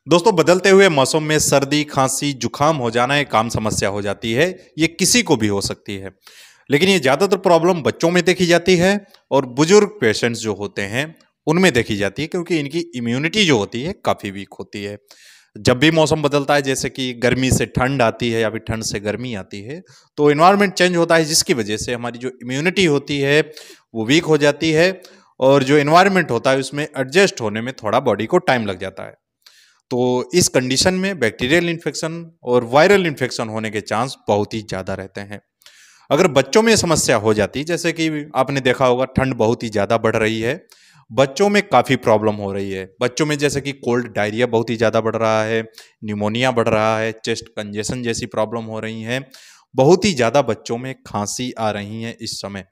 दोस्तों, बदलते हुए मौसम में सर्दी, खांसी, जुकाम हो जाना एक आम समस्या हो जाती है। ये किसी को भी हो सकती है, लेकिन ये ज़्यादातर प्रॉब्लम बच्चों में देखी जाती है और बुजुर्ग पेशेंट्स जो होते हैं उनमें देखी जाती है, क्योंकि इनकी इम्यूनिटी जो होती है काफ़ी वीक होती है। जब भी मौसम बदलता है, जैसे कि गर्मी से ठंड आती है या फिर ठंड से गर्मी आती है, तो इन्वायरमेंट चेंज होता है, जिसकी वजह से हमारी जो इम्यूनिटी होती है वो वीक हो जाती है और जो इन्वायरमेंट होता है उसमें एडजस्ट होने में थोड़ा बॉडी को टाइम लग जाता है। तो इस कंडीशन में बैक्टीरियल इन्फेक्शन और वायरल इन्फेक्शन होने के चांस बहुत ही ज़्यादा रहते हैं। अगर बच्चों में समस्या हो जाती, जैसे कि आपने देखा होगा ठंड बहुत ही ज़्यादा बढ़ रही है, बच्चों में काफ़ी प्रॉब्लम हो रही है। बच्चों में जैसे कि कोल्ड डायरिया बहुत ही ज़्यादा बढ़ रहा है, निमोनिया बढ़ रहा है, चेस्ट कंजेशन जैसी प्रॉब्लम हो रही हैं, बहुत ही ज़्यादा बच्चों में खांसी आ रही है इस समय।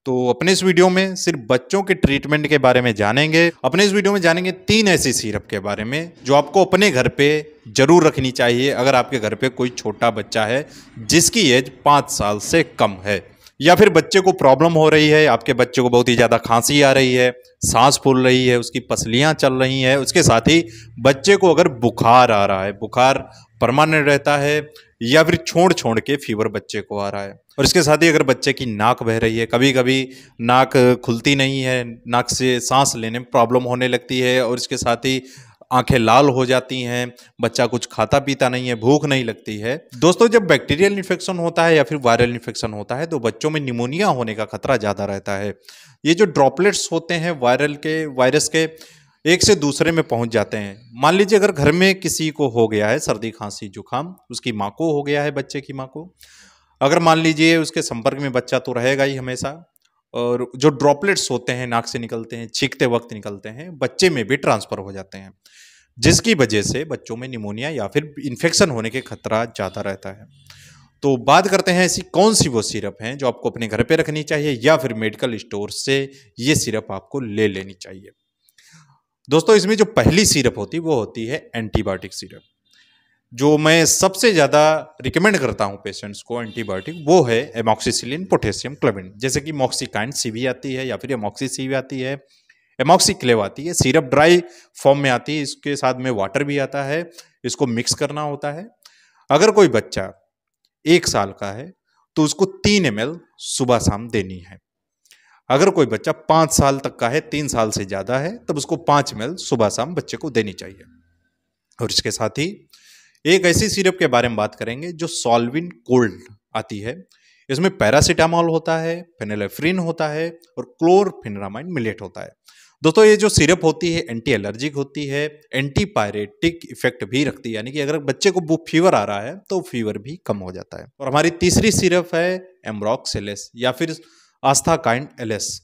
तो अपने इस वीडियो में सिर्फ बच्चों के ट्रीटमेंट के बारे में जानेंगे। अपने इस वीडियो में जानेंगे 3 ऐसी सिरप के बारे में जो आपको अपने घर पे जरूर रखनी चाहिए अगर आपके घर पे कोई छोटा बच्चा है जिसकी एज 5 साल से कम है, या फिर बच्चे को प्रॉब्लम हो रही है, आपके बच्चे को बहुत ही ज़्यादा खांसी आ रही है, सांस फूल रही है, उसकी पसलियाँ चल रही हैं, उसके साथ ही बच्चे को अगर बुखार आ रहा है, बुखार परमानेंट रहता है, या फिर छोड़ छोड़ के फीवर बच्चे को आ रहा है, और इसके साथ ही अगर बच्चे की नाक बह रही है, कभी कभी नाक खुलती नहीं है, नाक से सांस लेने में प्रॉब्लम होने लगती है, और इसके साथ ही आंखें लाल हो जाती हैं, बच्चा कुछ खाता पीता नहीं है, भूख नहीं लगती है। दोस्तों, जब बैक्टीरियल इन्फेक्शन होता है या फिर वायरल इन्फेक्शन होता है तो बच्चों में निमोनिया होने का खतरा ज़्यादा रहता है। ये जो ड्रॉपलेट्स होते हैं वायरस के एक से दूसरे में पहुंच जाते हैं। मान लीजिए अगर घर में किसी को हो गया है सर्दी, खांसी, जुकाम, उसकी माँ को हो गया है, बच्चे की माँ को, अगर मान लीजिए उसके संपर्क में बच्चा तो रहेगा ही हमेशा, और जो ड्रॉपलेट्स होते हैं नाक से निकलते हैं, छींकते वक्त निकलते हैं, बच्चे में भी ट्रांसफर हो जाते हैं, जिसकी वजह से बच्चों में निमोनिया या फिर इन्फेक्शन होने के खतरा ज़्यादा रहता है। तो बात करते हैं ऐसी कौन सी वो सिरप हैं जो आपको अपने घर पे रखनी चाहिए या फिर मेडिकल स्टोर से ये सिरप आपको ले लेनी चाहिए। दोस्तों, इसमें जो पहली सिरप होती है वो होती है एंटीबायोटिक सिरप। जो मैं सबसे ज़्यादा रिकमेंड करता हूँ पेशेंट्स को एंटीबायोटिक, वो है एमॉक्सिसिलिन पोटेशियम क्लोराइड, जैसे कि मॉक्सिकाइन सीवी आती है या फिर एमॉक्सी सीवी आती है, एमॉक्सिक्लेव आती है। सिरप ड्राई फॉर्म में आती है, इसके साथ में वाटर भी आता है, इसको मिक्स करना होता है। अगर कोई बच्चा 1 साल का है तो उसको 3 ml सुबह शाम देनी है। अगर कोई बच्चा 5 साल तक का है, 3 साल से ज़्यादा है, तब उसको 5 ml सुबह शाम बच्चे को देनी चाहिए। और इसके साथ ही एक ऐसी सिरप के बारे में बात करेंगे जो सॉल्विन कोल्ड आती है। इसमें पैरासीटामोल होता है, फेनिलेफ्रिन होता है और क्लोरफेनिरामाइन मिलेट होता है। दोस्तों, ये जो सिरप होती है एंटी एलर्जिक होती है, एंटीपायरेटिक इफेक्ट भी रखती है, यानी कि अगर बच्चे को फीवर आ रहा है तो फीवर भी कम हो जाता है। और हमारी तीसरी सिरप है एम्ब्रॉक्स एलएस या फिर आस्थाकाइंड एलएस,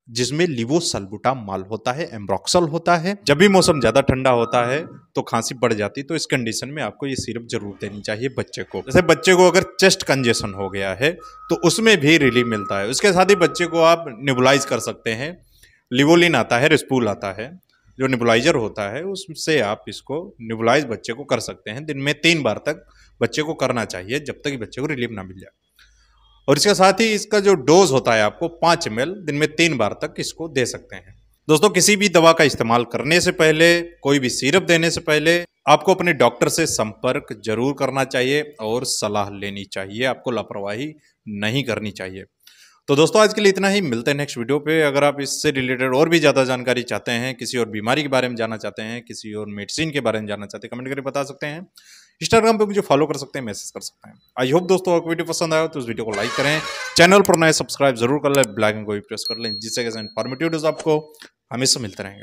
जिसमें लिवोसल्बुटामॉल होता है, एम्ब्रॉक्सल होता है। जब भी मौसम ज़्यादा ठंडा होता है तो खांसी बढ़ जाती है, तो इस कंडीशन में आपको ये सिरप जरूर देनी चाहिए बच्चे को। जैसे बच्चे को अगर चेस्ट कंजेशन हो गया है तो उसमें भी रिलीफ मिलता है। उसके साथ ही बच्चे को आप निबुलाइज कर सकते हैं। लिवोलिन आता है, रिस्पूल आता है, जो निबुलाइजर होता है, उससे आप इसको निबुलाइज बच्चे को कर सकते हैं। दिन में 3 बार तक बच्चे को करना चाहिए, जब तक बच्चे को रिलीफ ना मिल जाए। और इसके साथ ही इसका जो डोज होता है आपको 5 ml दिन में 3 बार तक इसको दे सकते हैं। दोस्तों, किसी भी दवा का इस्तेमाल करने से पहले, कोई भी सिरप देने से पहले आपको अपने डॉक्टर से संपर्क जरूर करना चाहिए और सलाह लेनी चाहिए। आपको लापरवाही नहीं करनी चाहिए। तो दोस्तों, आज के लिए इतना ही। मिलते हैं नेक्स्ट वीडियो पे। अगर आप इससे रिलेटेड और भी ज़्यादा जानकारी चाहते हैं, किसी और बीमारी के बारे में जानना चाहते हैं, किसी और मेडिसिन के बारे में जानना चाहते हैं, कमेंट करके बता सकते हैं। इंस्टाग्राम पे मुझे फॉलो कर सकते हैं, मैसेज कर सकते हैं। आई होप दोस्तों आपको वीडियो पसंद आया तो इस वीडियो को लाइक करें, चैनल पर नए सब्सक्राइब जरूर कर लें, बेल आइकन को भी प्रेस कर लें, जिससे कि इन्फॉर्मेटिव वीडियोस आपको हमेशा मिलते रहेंगे।